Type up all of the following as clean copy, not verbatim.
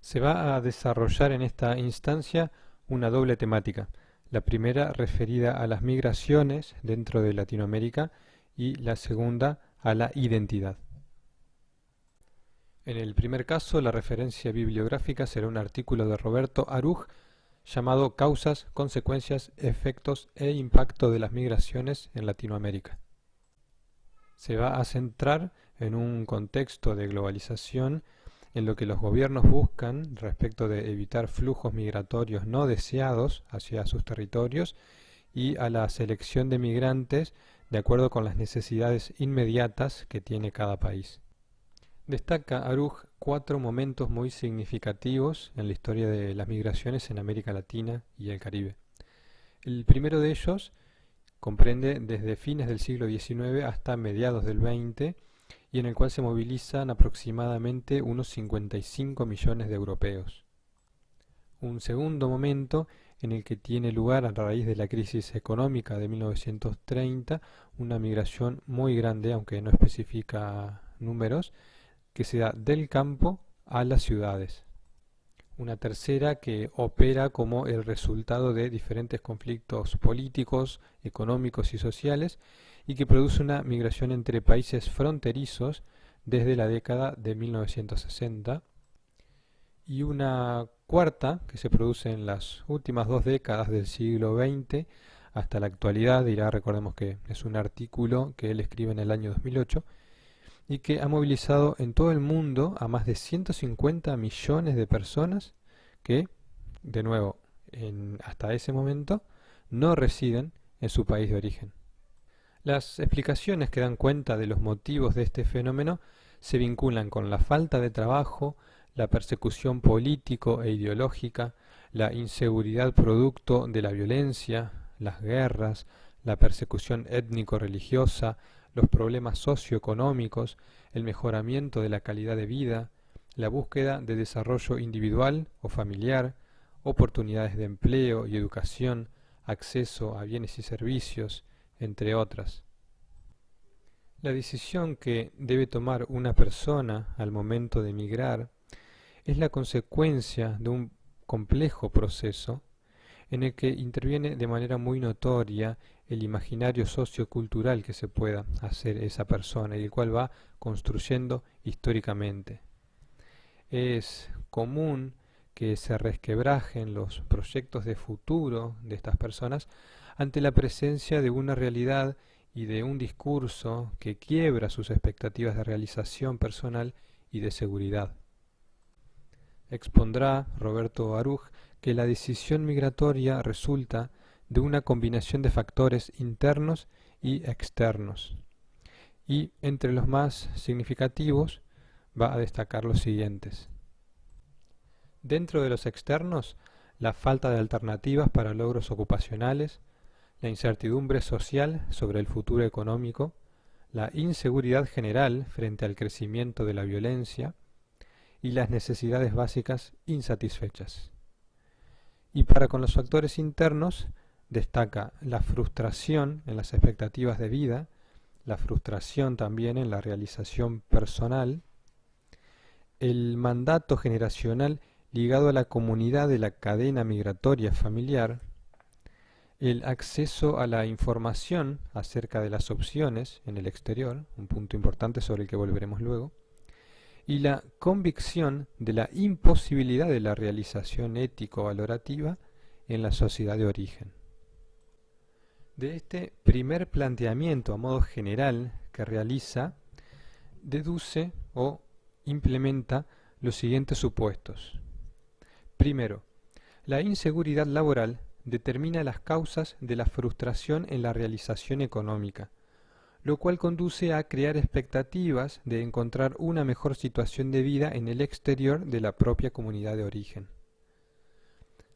Se va a desarrollar en esta instancia una doble temática. La primera referida a las migraciones dentro de Latinoamérica y la segunda a la identidad. En el primer caso, la referencia bibliográfica será un artículo de Roberto Aruj llamado Causas, consecuencias, efectos e impacto de las migraciones en Latinoamérica. Se va a centrar en un contexto de globalización en lo que los gobiernos buscan respecto de evitar flujos migratorios no deseados hacia sus territorios y a la selección de migrantes de acuerdo con las necesidades inmediatas que tiene cada país. Destaca Aruj cuatro momentos muy significativos en la historia de las migraciones en América Latina y el Caribe. El primero de ellos comprende desde fines del siglo XIX hasta mediados del XX y en el cual se movilizan aproximadamente unos 55 millones de europeos. Un segundo momento en el que tiene lugar a raíz de la crisis económica de 1930 una migración muy grande, aunque no especifica números, que se da del campo a las ciudades. Una tercera que opera como el resultado de diferentes conflictos políticos, económicos y sociales y que produce una migración entre países fronterizos desde la década de 1960. Y una cuarta que se produce en las últimas dos décadas del siglo XX hasta la actualidad, recordemos que es un artículo que él escribe en el año 2008, y que ha movilizado en todo el mundo a más de 150 millones de personas que, de nuevo, hasta ese momento, no residen en su país de origen. Las explicaciones que dan cuenta de los motivos de este fenómeno se vinculan con la falta de trabajo, la persecución político e ideológica, la inseguridad producto de la violencia, las guerras, la persecución étnico-religiosa, los problemas socioeconómicos, el mejoramiento de la calidad de vida, la búsqueda de desarrollo individual o familiar, oportunidades de empleo y educación, acceso a bienes y servicios, entre otras. La decisión que debe tomar una persona al momento de emigrar es la consecuencia de un complejo proceso en el que interviene de manera muy notoria el imaginario sociocultural que se pueda hacer esa persona y el cual va construyendo históricamente. Es común que se resquebrajen los proyectos de futuro de estas personas ante la presencia de una realidad y de un discurso que quiebra sus expectativas de realización personal y de seguridad. Expondrá Roberto Aruj que la decisión migratoria resulta de una combinación de factores internos y externos. Y entre los más significativos va a destacar los siguientes. Dentro de los externos, la falta de alternativas para logros ocupacionales, la incertidumbre social sobre el futuro económico, la inseguridad general frente al crecimiento de la violencia y las necesidades básicas insatisfechas. Y para con los factores internos destaca la frustración en las expectativas de vida, la frustración también en la realización personal, el mandato generacional ligado a la comunidad de la cadena migratoria familiar, el acceso a la información acerca de las opciones en el exterior, un punto importante sobre el que volveremos luego, y la convicción de la imposibilidad de la realización ético-valorativa en la sociedad de origen. De este primer planteamiento a modo general que realiza, deduce o implementa los siguientes supuestos. Primero, la inseguridad laboral determina las causas de la frustración en la realización económica, lo cual conduce a crear expectativas de encontrar una mejor situación de vida en el exterior de la propia comunidad de origen.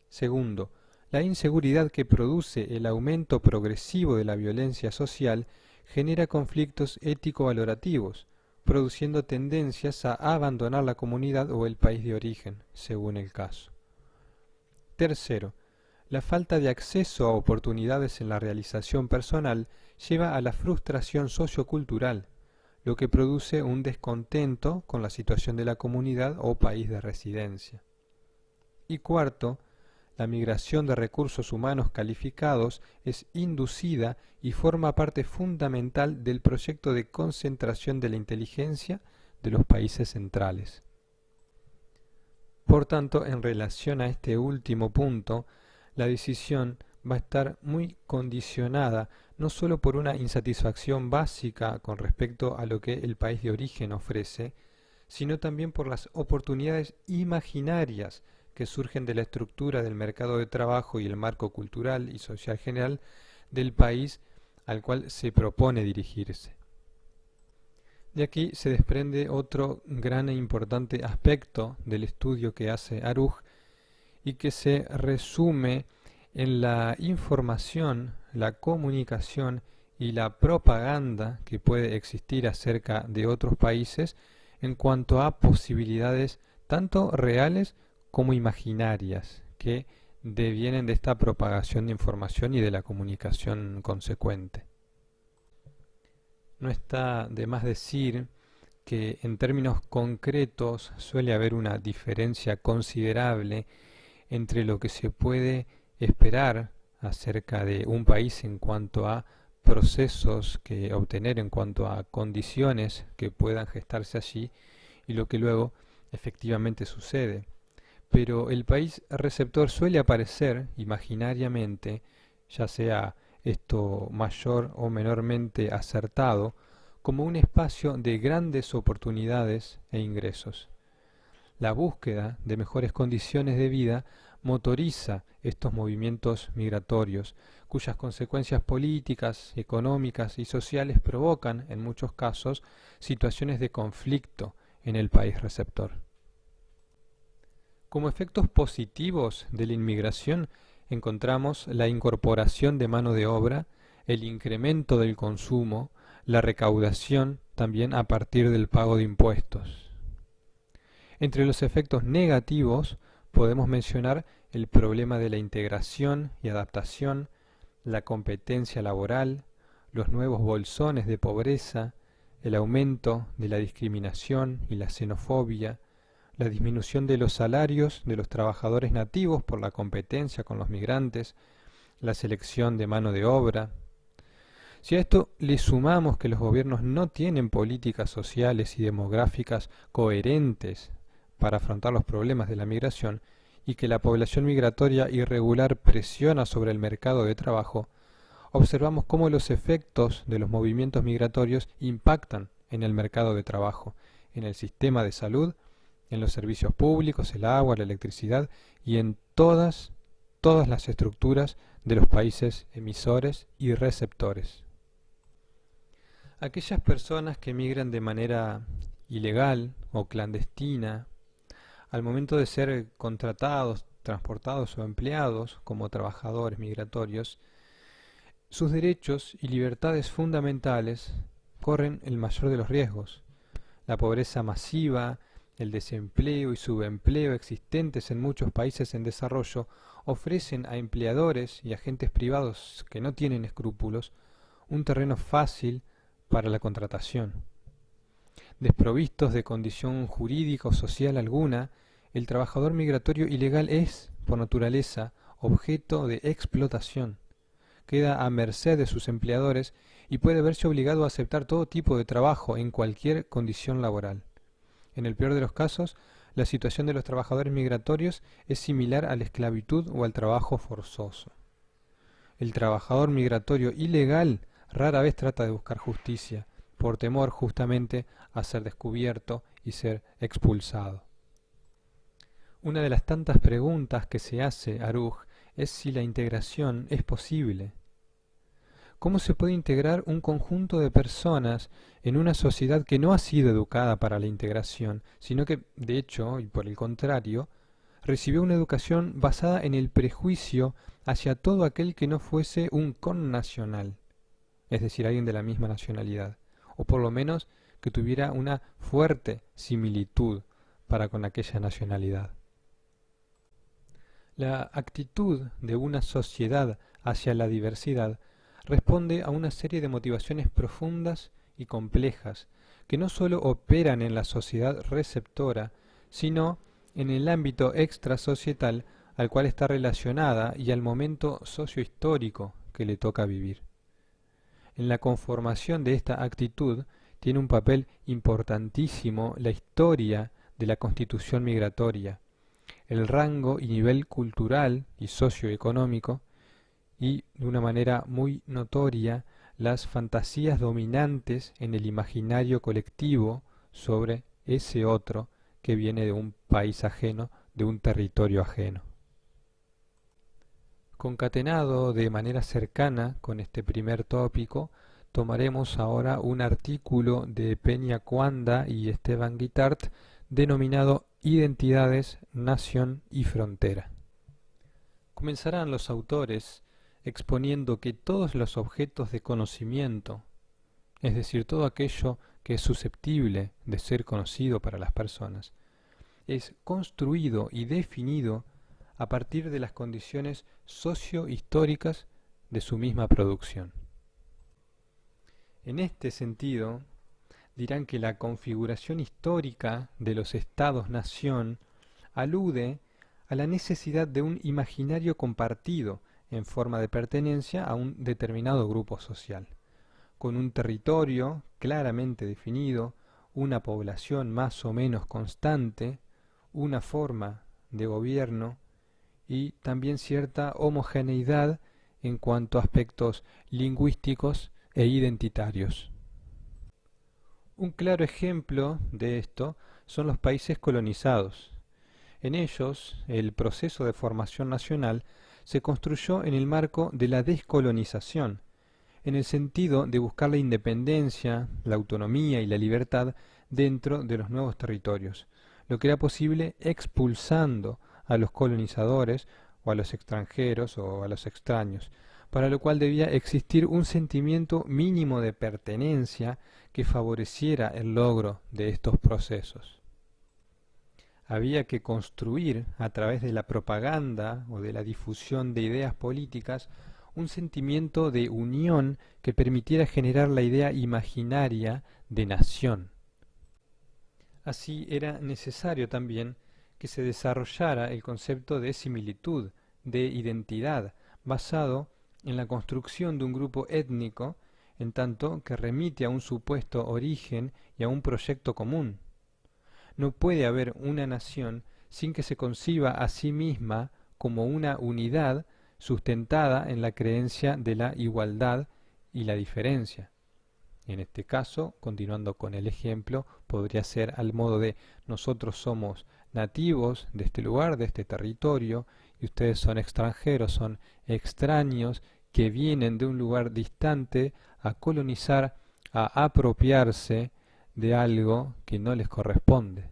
Segundo, la inseguridad que produce el aumento progresivo de la violencia social genera conflictos ético-valorativos, produciendo tendencias a abandonar la comunidad o el país de origen, según el caso. Tercero, la falta de acceso a oportunidades en la realización personal lleva a la frustración sociocultural, lo que produce un descontento con la situación de la comunidad o país de residencia. Y cuarto, la migración de recursos humanos calificados es inducida y forma parte fundamental del proyecto de concentración de la inteligencia de los países centrales. Por tanto, en relación a este último punto, la decisión va a estar muy condicionada no solo por una insatisfacción básica con respecto a lo que el país de origen ofrece, sino también por las oportunidades imaginarias que surgen de la estructura del mercado de trabajo y el marco cultural y social general del país al cual se propone dirigirse. De aquí se desprende otro gran e importante aspecto del estudio que hace Aruj y que se resume en la información, la comunicación y la propaganda que puede existir acerca de otros países en cuanto a posibilidades tanto reales como imaginarias que devienen de esta propagación de información y de la comunicación consecuente. No está de más decir que en términos concretos suele haber una diferencia considerable entre lo que se puede esperar acerca de un país en cuanto a procesos que obtener, en cuanto a condiciones que puedan gestarse allí y lo que luego efectivamente sucede. Pero el país receptor suele aparecer imaginariamente, ya sea esto mayor o menormente acertado, como un espacio de grandes oportunidades e ingresos. La búsqueda de mejores condiciones de vida motoriza estos movimientos migratorios, cuyas consecuencias políticas, económicas y sociales provocan, en muchos casos, situaciones de conflicto en el país receptor. Como efectos positivos de la inmigración encontramos la incorporación de mano de obra, el incremento del consumo, la recaudación también a partir del pago de impuestos. Entre los efectos negativos podemos mencionar el problema de la integración y adaptación, la competencia laboral, los nuevos bolsones de pobreza, el aumento de la discriminación y la xenofobia, la disminución de los salarios de los trabajadores nativos por la competencia con los migrantes, la selección de mano de obra. Si a esto le sumamos que los gobiernos no tienen políticas sociales y demográficas coherentes para afrontar los problemas de la migración y que la población migratoria irregular presiona sobre el mercado de trabajo, observamos cómo los efectos de los movimientos migratorios impactan en el mercado de trabajo, en el sistema de salud, en los servicios públicos, el agua, la electricidad y en todas las estructuras de los países emisores y receptores. Aquellas personas que migran de manera ilegal o clandestina, al momento de ser contratados, transportados o empleados como trabajadores migratorios, sus derechos y libertades fundamentales corren el mayor de los riesgos. La pobreza masiva, el desempleo y subempleo existentes en muchos países en desarrollo ofrecen a empleadores y agentes privados que no tienen escrúpulos un terreno fácil para la contratación. Desprovistos de condición jurídica o social alguna, el trabajador migratorio ilegal es, por naturaleza, objeto de explotación. Queda a merced de sus empleadores y puede verse obligado a aceptar todo tipo de trabajo en cualquier condición laboral. En el peor de los casos, la situación de los trabajadores migratorios es similar a la esclavitud o al trabajo forzoso. El trabajador migratorio ilegal rara vez trata de buscar justicia, por temor justamente a ser descubierto y ser expulsado. Una de las tantas preguntas que se hace Aruj es si la integración es posible. ¿Cómo se puede integrar un conjunto de personas en una sociedad que no ha sido educada para la integración, sino que, de hecho, y por el contrario, recibió una educación basada en el prejuicio hacia todo aquel que no fuese un connacional, es decir, alguien de la misma nacionalidad, o por lo menos que tuviera una fuerte similitud para con aquella nacionalidad? La actitud de una sociedad hacia la diversidad responde a una serie de motivaciones profundas y complejas que no sólo operan en la sociedad receptora, sino en el ámbito extrasocietal al cual está relacionada y al momento sociohistórico que le toca vivir. En la conformación de esta actitud tiene un papel importantísimo la historia de la constitución migratoria, el rango y nivel cultural y socioeconómico y, de una manera muy notoria, las fantasías dominantes en el imaginario colectivo sobre ese otro que viene de un país ajeno, de un territorio ajeno. Concatenado de manera cercana con este primer tópico, tomaremos ahora un artículo de Peña Cuanda y Esteban Guitart denominado Identidades, Nación y Frontera. Comenzarán los autores exponiendo que todos los objetos de conocimiento, es decir, todo aquello que es susceptible de ser conocido para las personas, es construido y definido a partir de las condiciones sociohistóricas de su misma producción. En este sentido, dirán que la configuración histórica de los estados-nación alude a la necesidad de un imaginario compartido en forma de pertenencia a un determinado grupo social, con un territorio claramente definido, una población más o menos constante, una forma de gobierno y también cierta homogeneidad en cuanto a aspectos lingüísticos e identitarios. Un claro ejemplo de esto son los países colonizados. En ellos, el proceso de formación nacional se construyó en el marco de la descolonización, en el sentido de buscar la independencia, la autonomía y la libertad dentro de los nuevos territorios, lo que era posible expulsando a los colonizadores o a los extranjeros o a los extraños, para lo cual debía existir un sentimiento mínimo de pertenencia que favoreciera el logro de estos procesos. Había que construir a través de la propaganda o de la difusión de ideas políticas un sentimiento de unión que permitiera generar la idea imaginaria de nación. Así era necesario también que se desarrollara el concepto de similitud, de identidad, basado en la construcción de un grupo étnico, en tanto que remite a un supuesto origen y a un proyecto común. No puede haber una nación sin que se conciba a sí misma como una unidad sustentada en la creencia de la igualdad y la diferencia. En este caso, continuando con el ejemplo, podría ser al modo de nosotros somos nativos de este lugar, de este territorio, y ustedes son extranjeros, son extraños que vienen de un lugar distante a colonizar, a apropiarse de algo que no les corresponde.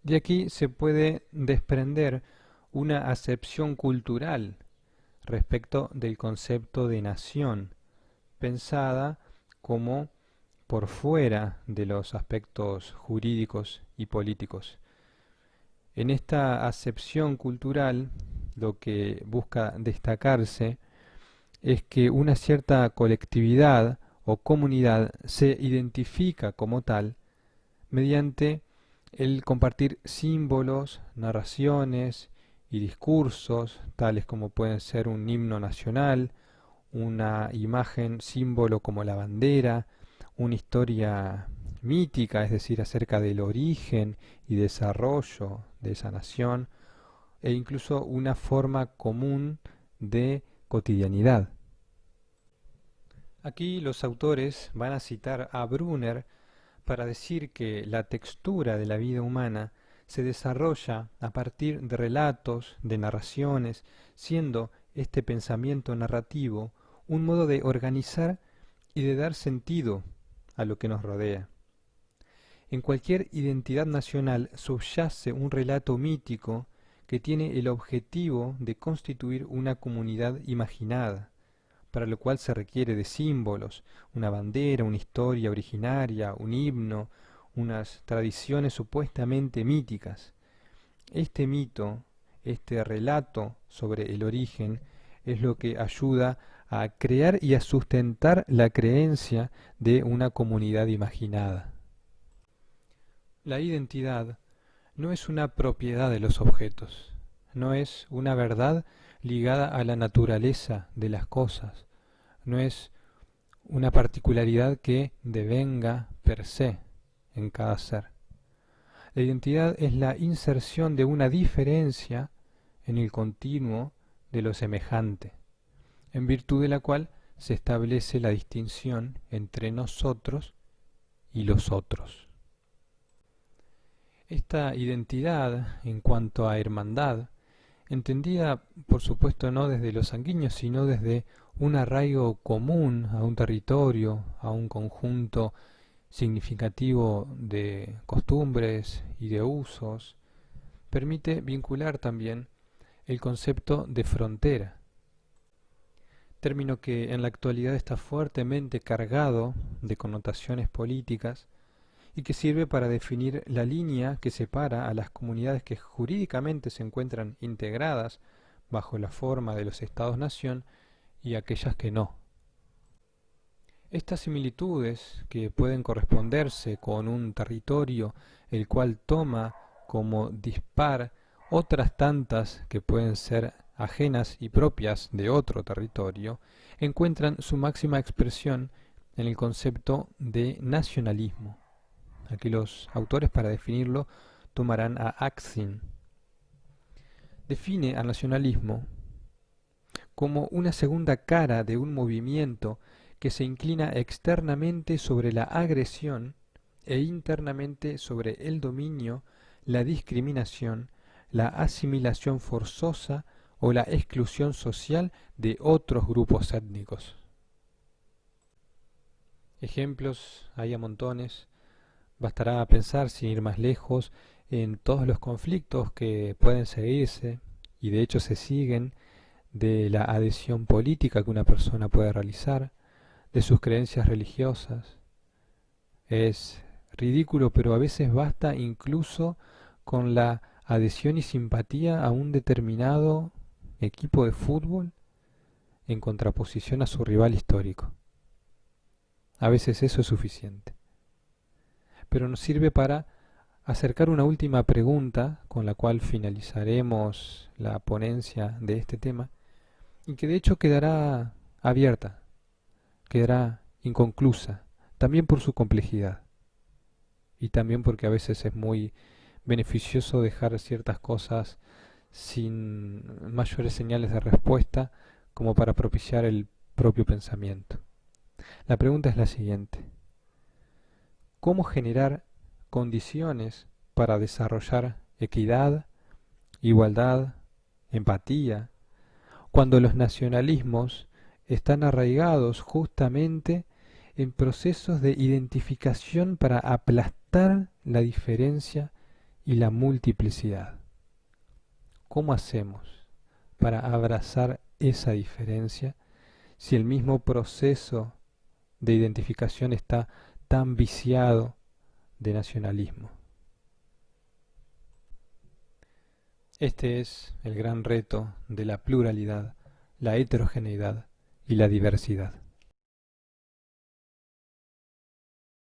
De aquí se puede desprender una acepción cultural respecto del concepto de nación, pensada como por fuera de los aspectos jurídicos y políticos. En esta acepción cultural, lo que busca destacarse es que una cierta colectividad o comunidad se identifica como tal mediante el compartir símbolos, narraciones y discursos, tales como pueden ser un himno nacional, una imagen, símbolo como la bandera, una historia mítica, es decir, acerca del origen y desarrollo de esa nación, e incluso una forma común de cotidianidad. Aquí los autores van a citar a Brunner para decir que la textura de la vida humana se desarrolla a partir de relatos, de narraciones, siendo este pensamiento narrativo un modo de organizar y de dar sentido a lo que nos rodea. En cualquier identidad nacional subyace un relato mítico que tiene el objetivo de constituir una comunidad imaginada, para lo cual se requiere de símbolos, una bandera, una historia originaria, un himno, unas tradiciones supuestamente míticas. Este mito, este relato sobre el origen, es lo que ayuda a crear y a sustentar la creencia de una comunidad imaginada. La identidad no es una propiedad de los objetos, no es una verdad ligada a la naturaleza de las cosas, no es una particularidad que devenga per se en cada ser. La identidad es la inserción de una diferencia en el continuo de lo semejante, en virtud de la cual se establece la distinción entre nosotros y los otros. Esta identidad, en cuanto a hermandad, entendida por supuesto no desde lo sanguíneo, sino desde un arraigo común a un territorio, a un conjunto significativo de costumbres y de usos, permite vincular también el concepto de frontera, término que en la actualidad está fuertemente cargado de connotaciones políticas y que sirve para definir la línea que separa a las comunidades que jurídicamente se encuentran integradas bajo la forma de los estados-nación y aquellas que no. Estas similitudes, que pueden corresponderse con un territorio el cual toma como dispar otras tantas que pueden ser ajenas y propias de otro territorio, encuentran su máxima expresión en el concepto de nacionalismo. Aquí los autores, para definirlo, tomarán a Axin. Define al nacionalismo como una segunda cara de un movimiento que se inclina externamente sobre la agresión e internamente sobre el dominio, la discriminación, la asimilación forzosa o la exclusión social de otros grupos étnicos. Ejemplos hay a montones. Bastará pensar, sin ir más lejos, en todos los conflictos que pueden seguirse, y de hecho se siguen, de la adhesión política que una persona puede realizar, de sus creencias religiosas. Es ridículo, pero a veces basta incluso con la adhesión y simpatía a un determinado equipo de fútbol en contraposición a su rival histórico. A veces eso es suficiente. Pero nos sirve para acercar una última pregunta con la cual finalizaremos la ponencia de este tema y que de hecho quedará abierta, quedará inconclusa, también por su complejidad y también porque a veces es muy beneficioso dejar ciertas cosas sin mayores señales de respuesta como para propiciar el propio pensamiento. La pregunta es la siguiente: ¿cómo generar condiciones para desarrollar equidad, igualdad, empatía, cuando los nacionalismos están arraigados justamente en procesos de identificación para aplastar la diferencia y la multiplicidad? ¿Cómo hacemos para abrazar esa diferencia si el mismo proceso de identificación está tan viciado de nacionalismo? Este es el gran reto de la pluralidad, la heterogeneidad y la diversidad.